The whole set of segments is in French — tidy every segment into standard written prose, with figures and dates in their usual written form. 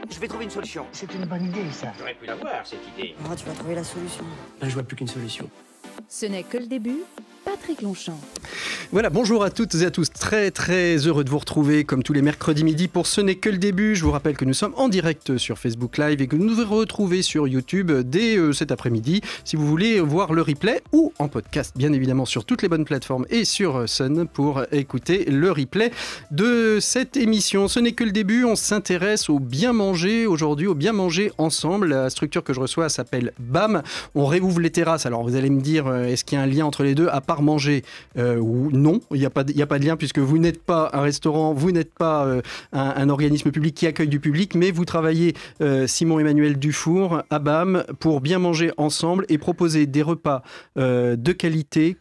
Je vais trouver une solution. C'est une bonne idée, ça. J'aurais pu l'avoir, cette idée. Ah, tu vas trouver la solution. Là, je vois plus qu'une solution. Ce n'est que le début. Patrick Longchamp. Voilà, bonjour à toutes et à tous. Très très heureux de vous retrouver comme tous les mercredis midi pour Ce n'est que le début. Je vous rappelle que nous sommes en direct sur Facebook Live et que nous vous retrouvez sur YouTube dès cet après-midi si vous voulez voir le replay ou en podcast bien évidemment sur toutes les bonnes plateformes et sur Sun pour écouter le replay de cette émission. Ce n'est que le début, on s'intéresse au bien manger aujourd'hui, au bien manger ensemble. La structure que je reçois s'appelle BAM. On réouvre les terrasses. Alors vous allez me dire, est-ce qu'il y a un lien entre les deux à part manger ou non, il n'y a pas de lien puisque vous n'êtes pas un restaurant, vous n'êtes pas un organisme public qui accueille du public, mais vous travaillez, Simon-Emmanuel Dufour, à BAM, pour bien manger ensemble et proposer des repas de qualité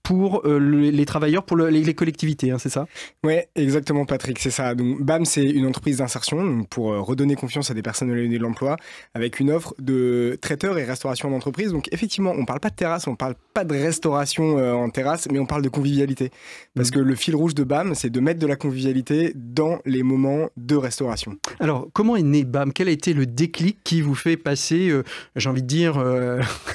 pour les travailleurs, pour les collectivités, hein, c'est ça ? Oui, exactement Patrick, c'est ça. Donc BAM, c'est une entreprise d'insertion pour redonner confiance à des personnes éloignées de l'emploi avec une offre de traiteurs et restauration d'entreprise. Donc effectivement, on ne parle pas de terrasse, on ne parle pas de restauration en terrasse, mais on parle de convivialité. Parce que le fil rouge de BAM, c'est de mettre de la convivialité dans les moments de restauration. Alors, comment est né BAM ? Quel a été le déclic qui vous fait passer, j'ai envie de dire,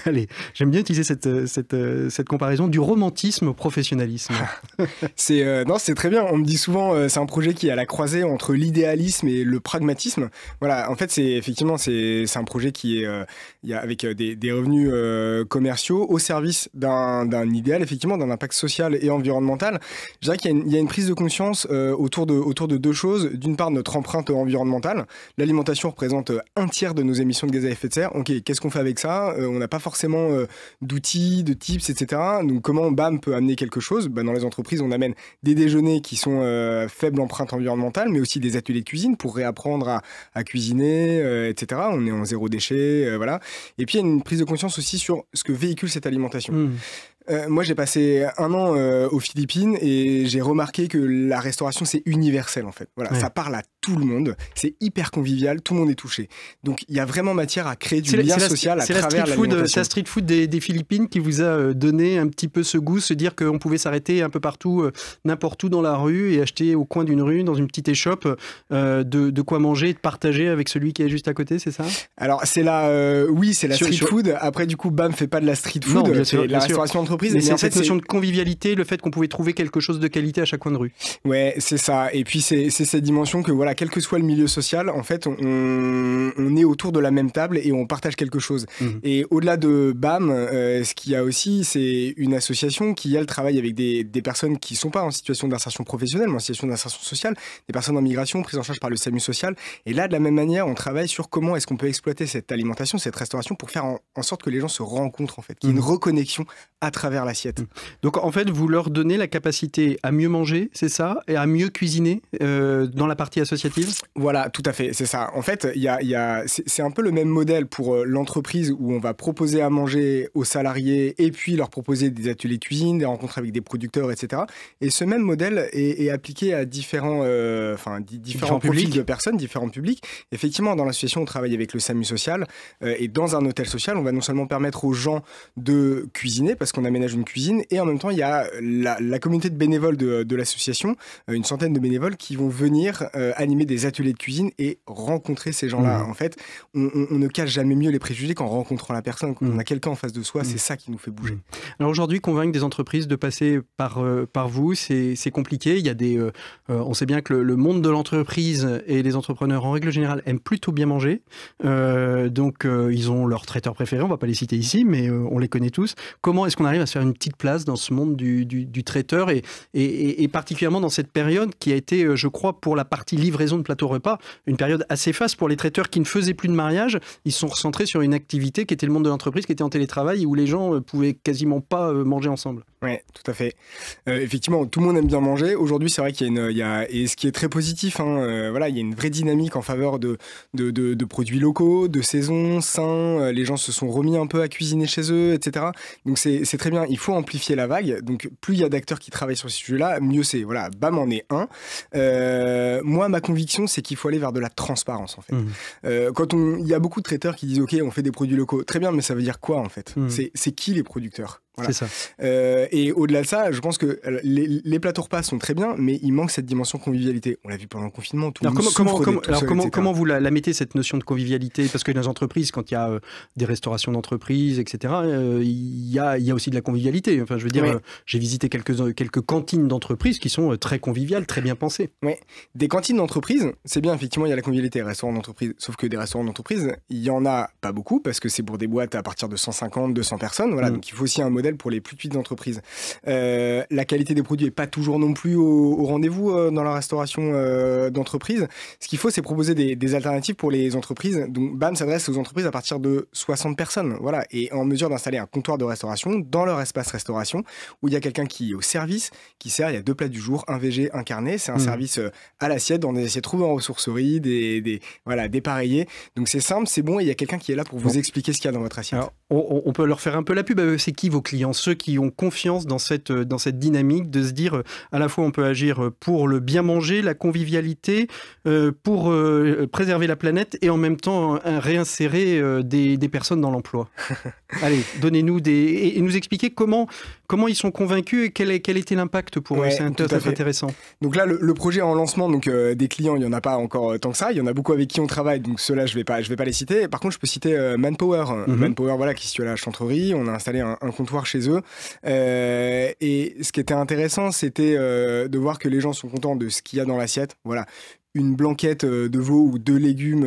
allez, j'aime bien utiliser cette comparaison, du romantisme au professionnalisme. Non, c'est très bien. On me dit souvent, c'est un projet qui est à la croisée entre l'idéalisme et le pragmatisme. Voilà, en fait, c'est un projet qui est avec des revenus commerciaux au service d'un idéal, effectivement, d'un impact social et environnemental. Je dirais qu'il y a une prise de conscience autour de deux choses. D'une part, notre empreinte environnementale. L'alimentation représente un tiers de nos émissions de gaz à effet de serre. Ok, qu'est-ce qu'on fait avec ça ? On n'a pas forcément d'outils, de tips, etc. Donc, comment BAM peut amener quelque chose ? Dans les entreprises, on amène des déjeuners qui sont faible empreinte environnementale, mais aussi des ateliers de cuisine pour réapprendre à cuisiner, etc. On est en zéro déchet, voilà. Et puis, il y a une prise de conscience aussi sur ce que véhicule cette alimentation. Moi, j'ai passé 1 an aux Philippines et j'ai remarqué que la restauration, c'est universel, en fait. Voilà, ça parle à tout le monde, c'est hyper convivial, tout le monde est touché. Donc, il y a vraiment matière à créer du lien social à travers l'alimentation. C'est la street food des Philippines qui vous a donné un petit peu ce goût, se dire qu'on pouvait s'arrêter un peu partout, n'importe où dans la rue et acheter au coin d'une rue, dans une petite échoppe, de quoi manger et de partager avec celui qui est juste à côté, c'est ça ? Alors, c'est la street food. Après, du coup, BAM fait pas de la street food, c'est de la restauration d'entreprise. Mais c'est cette notion de convivialité, le fait qu'on pouvait trouver quelque chose de qualité à chaque coin de rue. Ouais, c'est ça. Et puis c'est cette dimension que voilà, quel que soit le milieu social, en fait, on est autour de la même table et on partage quelque chose. Et au-delà de BAM, ce qu'il y a aussi, c'est une association qui, elle, travaille avec des personnes qui sont pas en situation d'insertion professionnelle, mais en situation d'insertion sociale, des personnes en migration, prises en charge par le SAMU social. Et là, de la même manière, on travaille sur comment est-ce qu'on peut exploiter cette alimentation, cette restauration pour faire en sorte que les gens se rencontrent, en fait, qu'il y ait une reconnexion à travers l'assiette. Donc en fait, vous leur donnez la capacité à mieux manger, c'est ça, et à mieux cuisiner dans la partie associative ? Voilà, tout à fait, c'est ça. En fait, c'est un peu le même modèle pour l'entreprise où on va proposer à manger aux salariés et puis leur proposer des ateliers de cuisine, des rencontres avec des producteurs, etc. Et ce même modèle est appliqué à différents profils de personnes, différents publics. Effectivement, dans l'association, on travaille avec le SAMU social et dans un hôtel social, on va non seulement permettre aux gens de cuisiner parce qu'on aménage une cuisine et en même temps, il y a la communauté de bénévoles de l'association, une centaine de bénévoles qui vont venir animer des ateliers de cuisine et rencontrer ces gens-là. En fait, on ne cache jamais mieux les préjugés qu'en rencontrant la personne. Quand on a quelqu'un en face de soi, c'est ça qui nous fait bouger. Alors aujourd'hui, convaincre des entreprises de passer par vous, c'est compliqué. Il y a on sait bien que le monde de l'entreprise et les entrepreneurs en règle générale aiment plutôt bien manger. Donc ils ont leurs traiteurs préférés, on ne va pas les citer ici, mais on les connaît tous. Comment est-ce qu'on arrive à se faire une petite place dans ce monde du traiteur et particulièrement dans cette période qui a été, je crois, pour la partie livraison de plateau repas, une période assez faste pour les traiteurs qui ne faisaient plus de mariage. Ils se sont recentrés sur une activité qui était le monde de l'entreprise, qui était en télétravail, où les gens pouvaient quasiment pas manger ensemble. Oui, tout à fait. Effectivement, tout le monde aime bien manger. Aujourd'hui, c'est vrai qu'il y a et ce qui est très positif, voilà, il y a une vraie dynamique en faveur de produits locaux, de saison, sains. Les gens se sont remis un peu à cuisiner chez eux, etc. Donc c'est très bien. Il faut amplifier la vague. Donc plus il y a d'acteurs qui travaillent sur ce sujet-là, mieux c'est. Voilà, BAM en est un. Moi, ma conviction, c'est qu'il faut aller vers de la transparence, en fait. Il y a beaucoup de traiteurs qui disent, OK, on fait des produits locaux. Très bien, mais ça veut dire quoi, en fait ? C'est qui les producteurs ? Voilà. C'est ça. Et au-delà de ça, je pense que les plateaux repas sont très bien, mais il manque cette dimension convivialité. On l'a vu pendant le confinement. Tout le monde Comment vous la mettez, cette notion de convivialité? Parce que dans les entreprises, quand il y a des restaurations d'entreprise, etc., il y a aussi de la convivialité. Enfin, je veux dire, j'ai visité quelques cantines d'entreprises qui sont très conviviales, très bien pensées. Oui, des cantines d'entreprise, c'est bien, effectivement, il y a la convivialité, restaurants d'entreprise. Sauf que des restaurants d'entreprise, il y en a pas beaucoup, parce que c'est pour des boîtes à partir de 150, 200 personnes. Voilà, donc il faut aussi un modèle pour les plus petites entreprises. La qualité des produits n'est pas toujours non plus au rendez-vous dans la restauration d'entreprise. Ce qu'il faut, c'est proposer des alternatives pour les entreprises. Donc BAM s'adresse aux entreprises à partir de 60 personnes, voilà, et en mesure d'installer un comptoir de restauration dans leur espace restauration, où il y a quelqu'un qui est au service, qui sert, il y a 2 plats du jour, un VG, un carnet, c'est un service à l'assiette, dans des assiettes trouvées en ressourcerie, dépareillées. Donc c'est simple, c'est bon, et il y a quelqu'un qui est là pour vous expliquer ce qu'il y a dans votre assiette. Alors, on peut leur faire un peu la pub. C'est qui vos clients? Ceux qui ont confiance dans cette dynamique de se dire à la fois on peut agir pour le bien manger, la convivialité, pour préserver la planète et en même temps réinsérer des personnes dans l'emploi. Allez, donnez-nous et nous expliquer comment ils sont convaincus et quel était l'impact pour eux. C'est tout à fait intéressant. Donc là, le projet en lancement, donc des clients, il n'y en a pas encore tant que ça. Il y en a beaucoup avec qui on travaille, donc ceux-là, je vais pas les citer. Par contre, je peux citer Manpower. Manpower, voilà, qui se situe à la Chantrerie. On a installé un comptoir chez eux. Et ce qui était intéressant, c'était de voir que les gens sont contents de ce qu'il y a dans l'assiette. Voilà. Une blanquette de veau ou 2 légumes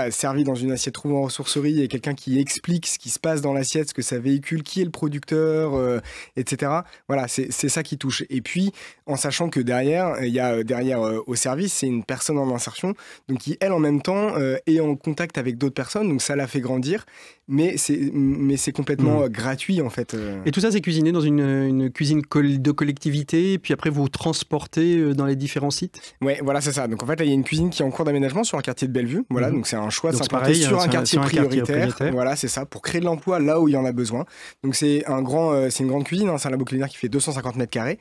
servis dans une assiette trouvée en ressourcerie, et quelqu'un qui explique ce qui se passe dans l'assiette, ce que ça véhicule, qui est le producteur, etc. Voilà, c'est ça qui touche. Et puis, en sachant que derrière, il y a au service, c'est une personne en insertion, donc qui, elle, en même temps, est en contact avec d'autres personnes, donc ça la fait grandir, mais c'est complètement gratuit, en fait. Et tout ça, c'est cuisiné dans une cuisine de collectivité, et puis après, vous transportez dans les différents sites? Ouais, voilà, c'est ça. Donc en fait, là, il y a une cuisine qui est en cours d'aménagement sur un quartier de Bellevue. Voilà, donc c'est un choix de s'implanter sur un quartier prioritaire. Voilà, c'est ça, pour créer de l'emploi là où il y en a besoin. Donc c'est une grande cuisine, c'est un labo culinaire qui fait 250 mètres carrés,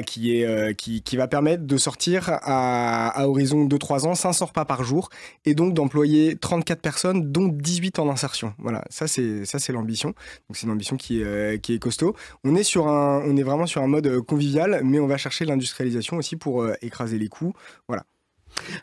qui va permettre de sortir à horizon 2-3 ans 500 repas par jour, et donc d'employer 34 personnes, dont 18 en insertion. Voilà, ça c'est l'ambition. Donc c'est une ambition qui est costaud. On est vraiment sur un mode convivial, mais on va chercher l'industrialisation aussi pour écraser les coûts. Voilà.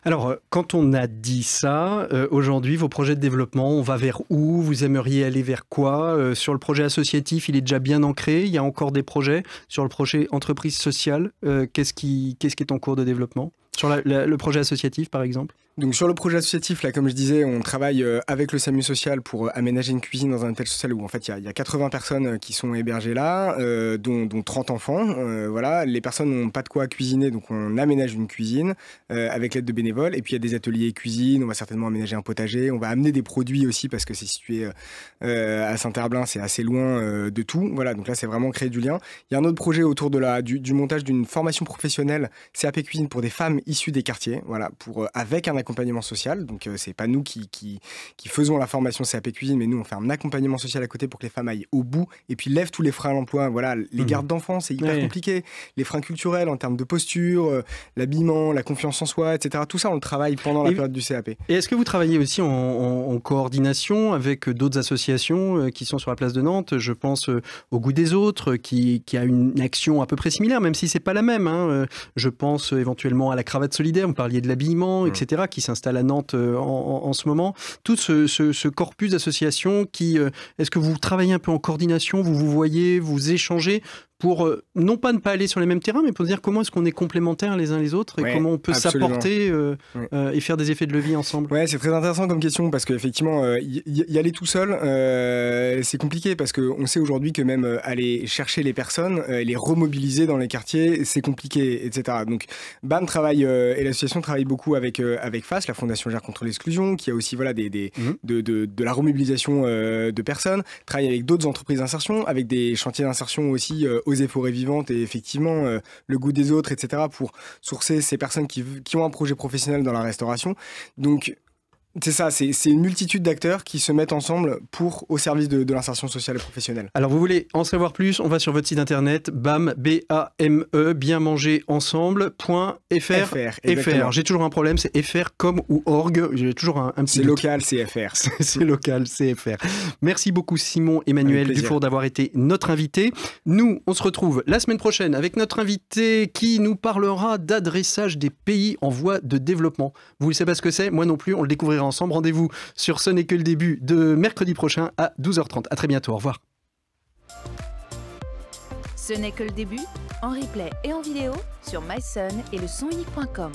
Alors, quand on a dit ça, aujourd'hui, vos projets de développement, on va vers où? Vous aimeriez aller vers quoi? Sur le projet associatif, il est déjà bien ancré. Il y a encore des projets. Sur le projet entreprise sociale, qu'est-ce qui est en cours de développement? Sur le projet associatif, par exemple? Donc sur le projet associatif, là, comme je disais, on travaille avec le SAMU social pour aménager une cuisine dans un hôtel social où en fait il y a 80 personnes qui sont hébergées là, dont 30 enfants. Voilà, les personnes n'ont pas de quoi cuisiner, donc on aménage une cuisine avec l'aide de bénévoles. Et puis il y a des ateliers cuisine, on va certainement aménager un potager, on va amener des produits aussi parce que c'est situé à Saint-Herblain, c'est assez loin de tout. Voilà, donc là c'est vraiment créer du lien. Il y a un autre projet autour de du montage d'une formation professionnelle CAP cuisine pour des femmes issues des quartiers, voilà, avec un accompagnement social. Donc c'est pas nous qui faisons la formation CAP cuisine, mais nous on fait un accompagnement social à côté pour que les femmes aillent au bout et puis lèvent tous les freins à l'emploi. Voilà, les gardes d'enfants, c'est hyper compliqué, les freins culturels en termes de posture, l'habillement, la confiance en soi, etc. Tout ça on le travaille pendant la période du CAP. Et est-ce que vous travaillez aussi en coordination avec d'autres associations qui sont sur la place de Nantes? Je pense au Goût des Autres qui a une action à peu près similaire, même si c'est pas la même, hein. Je pense éventuellement à la Cravate Solidaire, vous parliez de l'habillement, etc., qui s'installe à Nantes en ce moment. Tout ce corpus d'associations est-ce que vous travaillez un peu en coordination, vous voyez, vous échangez pour non pas ne pas aller sur les mêmes terrains, mais pour dire comment est-ce qu'on est complémentaires les uns les autres et comment on peut s'apporter et faire des effets de levier ensemble. Ouais, c'est très intéressant comme question parce qu'effectivement, y aller tout seul, c'est compliqué parce qu'on sait aujourd'hui que même aller chercher les personnes, les remobiliser dans les quartiers, c'est compliqué, etc. Donc BAM travaille et l'association travaille beaucoup avec FAS, la Fondation Gère contre l'exclusion, qui a aussi de la remobilisation de personnes, travaille avec d'autres entreprises d'insertion, avec des chantiers d'insertion aussi aux et forêts vivantes et effectivement le Goût des Autres, etc. pour sourcer ces personnes qui ont un projet professionnel dans la restauration. Donc C'est ça, c'est une multitude d'acteurs qui se mettent ensemble au service de l'insertion sociale et professionnelle. Alors vous voulez en savoir plus, on va sur votre site internet BAME, B-A-M-E, bien manger ensemble.fr. FR. J'ai toujours un problème, c'est FR comme ou org, j'ai toujours un petit C'est doute. local, c'est FR. C'est local, c'est FR. Merci beaucoup Simon Emmanuel Dufour d'avoir été notre invité. Nous, on se retrouve la semaine prochaine avec notre invité qui nous parlera d'adressage des pays en voie de développement. Vous ne savez pas ce que c'est? Moi non plus, on le découvrira ensemble. Rendez-vous sur Ce n'est que le début de mercredi prochain à 12h30. À très bientôt, au revoir. Ce n'est que le début, en replay et en vidéo sur myson et le sonunique.com.